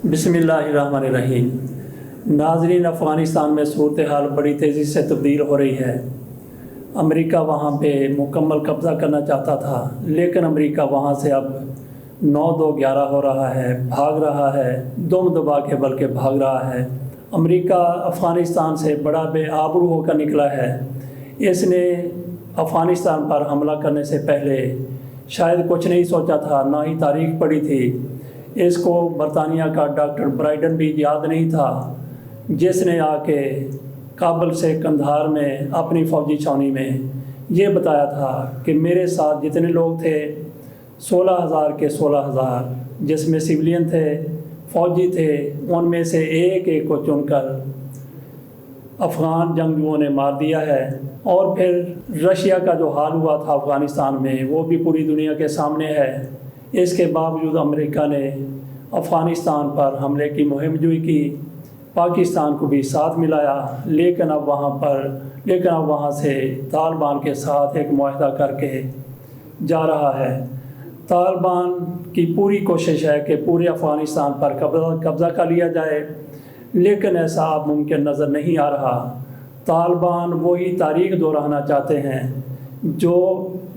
बिस्मिल्लाहिर्रहमानिर्रहीम। नाज़रीन, अफ़गानिस्तान में सूरत हाल बड़ी तेज़ी से तब्दील हो रही है। अमेरिका वहाँ पे मुकम्मल कब्ज़ा करना चाहता था, लेकिन अमेरिका वहाँ से अब 9-2-11 हो रहा है, भाग रहा है, दुम दबा के बल्कि भाग रहा है। अमेरिका अफ़गानिस्तान से बड़ा बेआबरू होकर निकला है। इसने अफ़गानिस्तान पर हमला करने से पहले शायद कुछ नहीं सोचा था, ना ही तारीख पढ़ी थी। इसको बरतानिया का डॉक्टर ब्राइडन भी याद नहीं था, जिसने आके काबुल से कंधार में अपनी फ़ौजी छावनी में ये बताया था कि मेरे साथ जितने लोग थे 16,000 के 16,000, जिसमें सिविलियन थे, फ़ौजी थे, उनमें से एक एक को चुनकर अफ़गान जंगजुओं ने मार दिया है। और फिर रशिया का जो हाल हुआ था अफ़गानिस्तान में, वो भी पूरी दुनिया के सामने है। इसके बावजूद अमेरिका ने अफ़गानिस्तान पर हमले की मुहिम जुई की, पाकिस्तान को भी साथ मिलाया, लेकिन अब वहाँ से तालिबान के साथ एक मुआहदा करके जा रहा है। तालिबान की पूरी कोशिश है कि पूरे अफ़गानिस्तान पर कब्ज़ा कर लिया जाए, लेकिन ऐसा अब मुमकिन नज़र नहीं आ रहा। तालिबान वही तारीख़ दोहराना चाहते हैं जो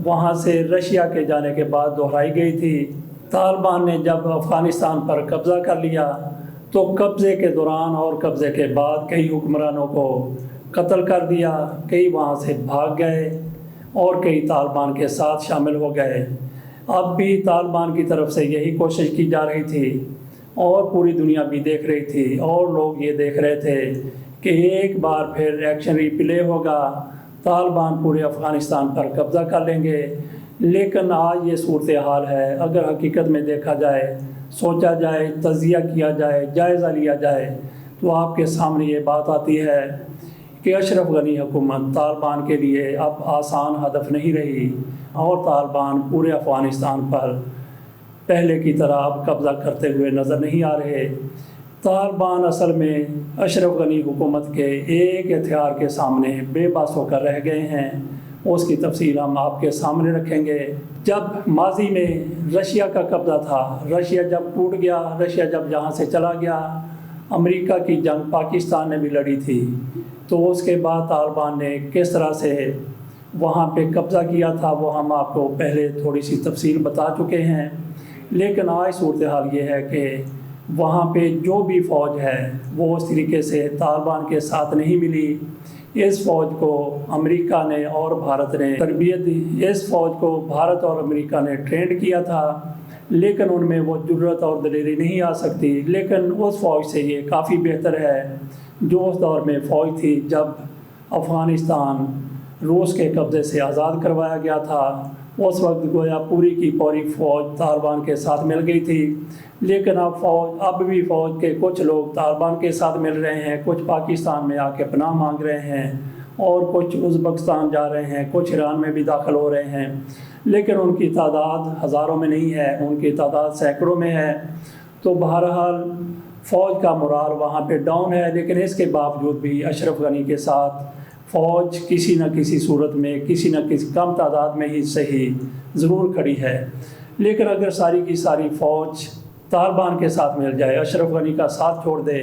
वहाँ से रशिया के जाने के बाद दोहराई गई थी। तालिबान ने जब अफ़गानिस्तान पर कब्ज़ा कर लिया तो कब्ज़े के दौरान और कब्ज़े के बाद कई हुक्मरानों को कत्ल कर दिया, कई वहाँ से भाग गए और कई तालिबान के साथ शामिल हो गए। अब भी तालिबान की तरफ से यही कोशिश की जा रही थी और पूरी दुनिया भी देख रही थी और लोग ये देख रहे थे कि एक बार फिर एक्शन रिप्ले होगा, तालिबान पूरे अफ़गानिस्तान पर कब्ज़ा कर लेंगे। लेकिन आज ये सूरत हाल है। अगर हकीकत में देखा जाए, सोचा जाए, तज़िया किया जाए, जायज़ा लिया जाए, तो आपके सामने ये बात आती है कि अशरफ गनी हुकूमत तालिबान के लिए अब आसान हदफ नहीं रही और तालिबान पूरे अफ़गानिस्तान पर पहले की तरह अब कब्ज़ा करते हुए नज़र नहीं आ रहे। तालिबान असल में अशरफ गनी हुकूमत के एक हथियार के सामने बेबस होकर रह गए हैं। उसकी तफसील हम आपके सामने रखेंगे। जब माजी में रशिया का कब्ज़ा था, रशिया जब टूट गया, रशिया जब जहाँ से चला गया, अमेरिका की जंग पाकिस्तान ने भी लड़ी थी, तो उसके बाद तालिबान ने किस तरह से वहाँ पे कब्ज़ा किया था वो हम आपको पहले थोड़ी सी तफसील बता चुके हैं। लेकिन आज सूरत हाल ये है कि वहाँ पे जो भी फ़ौज है वो उस तरीके से तालिबान के साथ नहीं मिली। इस फ़ौज को अमेरिका ने और भारत ने तरबियत दी। इस फ़ौज को भारत और अमेरिका ने ट्रेंड किया था, लेकिन उनमें वो जुर्रत और दलेरी नहीं आ सकती। लेकिन उस फ़ौज से ये काफ़ी बेहतर है जो उस दौर में फ़ौज थी जब अफ़गानिस्तान रूस के कब्ज़े से आज़ाद करवाया गया था। उस वक्त गोया पूरी की पूरी फ़ौज तालिबान के साथ मिल गई थी। लेकिन अब भी फ़ौज के कुछ लोग तालिबान के साथ मिल रहे हैं, कुछ पाकिस्तान में आके पनाह मांग रहे हैं और कुछ उज़्बेकिस्तान जा रहे हैं, कुछ ईरान में भी दाखिल हो रहे हैं। लेकिन उनकी तादाद हज़ारों में नहीं है, उनकी तादाद सैकड़ों में है। तो बहरहाल फ़ौज का मोराल वहाँ पे डाउन है, लेकिन इसके बावजूद भी अशरफ गनी के साथ फ़ौज किसी न किसी सूरत में, किसी न किसी कम तादाद में ही सही ज़रूर खड़ी है। लेकिन अगर सारी की सारी फ़ौज तालिबान के साथ मिल जाए, अशरफ गनी का साथ छोड़ दे,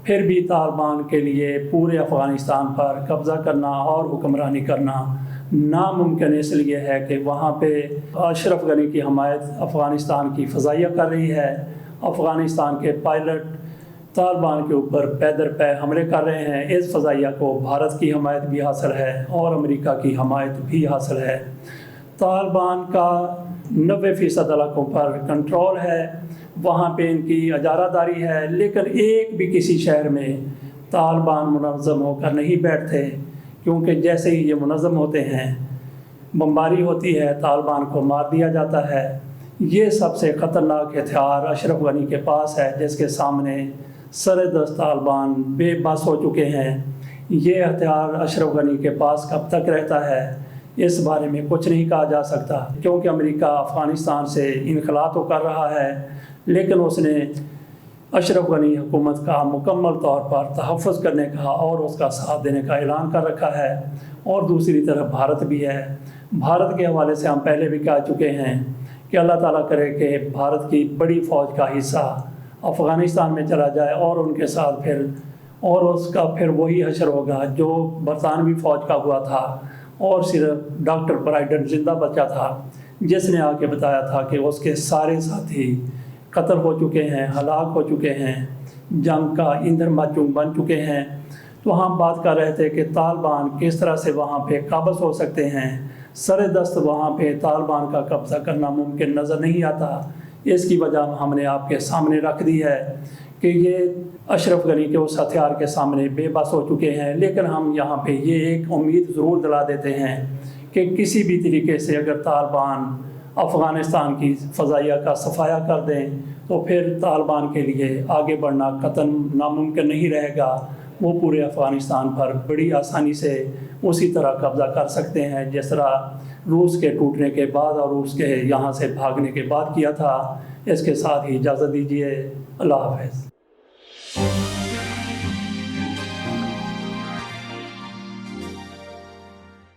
फिर भी तालिबान के लिए पूरे अफ़गानिस्तान पर कब्ज़ा करना और हुक्मरानी करना नामुमकिन इसलिए है कि वहाँ पे अशरफ गनी की हमायत अफ़गानिस्तान की फ़ज़ाइया कर रही है। अफ़गानिस्तान के पायलट तालिबान के ऊपर पैदर पै हमले कर रहे हैं। इस फ़ज़ाइया को भारत की हमायत भी हासिल है और अमेरिका की हमायत भी हासिल है। तालिबान का 90% इलाकों पर कंट्रोल है, वहाँ पे इनकी इजारादारी है। लेकिन एक भी किसी शहर में तालिबान मुनज़्ज़म होकर नहीं बैठते, क्योंकि जैसे ही ये मुनज़्ज़म होते हैं बमबारी होती है, तालिबान को मार दिया जाता है। ये सबसे ख़तरनाक हथियार अशरफ गनी के पास है, जिसके सामने सरदस्त तालिबान बेबस हो चुके हैं। ये हथियार अशरफ गनी के पास कब तक रहता है इस बारे में कुछ नहीं कहा जा सकता, क्योंकि अमेरिका अफ़गानिस्तान से इनखला तो कर रहा है, लेकिन उसने अशरफ गनी हुकूमत का मुकम्मल तौर पर तहफ़्फ़ुज़ करने का और उसका साथ देने का ऐलान कर रखा है। और दूसरी तरफ भारत भी है। भारत के हवाले से हम पहले भी कह चुके हैं कि अल्लाह ताला करे कि भारत की बड़ी फ़ौज का हिस्सा افغانستان میں چلا جائے اور ان کے ساتھ پھر اور اس کا پھر وہی حشر ہوگا جو برطانوی فوج کا ہوا تھا، اور صرف ڈاکٹر برائڈن زندہ بچا تھا، جس نے آ کے بتایا تھا کہ اس کے سارے ساتھی قتل ہو چکے ہیں، ہلاک ہو چکے ہیں، جنگ کا ایندھن بن چکے ہیں۔ تو ہم بات کر رہے تھے کہ طالبان کس طرح سے وہاں پہ قابض ہو سکتے ہیں، سر دست وہاں پہ طالبان کا قبضہ کرنا ممکن نظر نہیں آتا۔ اس کی وجہ ہم نے آپ کے سامنے رکھ دی ہے کہ یہ اشرف غنی کے اس ہتھیار کے سامنے بے بس ہو چکے ہیں، لیکن ہم یہاں پہ یہ ایک امید ضرور دلا دیتے ہیں کہ کسی بھی طریقے سے اگر طالبان افغانستان کی فضائیہ کا صفایا کر دیں تو پھر طالبان کے لیے آگے بڑھنا قطعاً ناممکن نہیں رہے گا۔ وہ پورے افغانستان پر بڑی آسانی سے اسی طرح قبضہ کر سکتے ہیں جس طرح روس کے ٹوٹنے کے بعد اور روس کے یہاں سے بھاگنے کے بعد کیا تھا۔ اس کے ساتھ ہی اجازت دیجیے، اللہ حافظ۔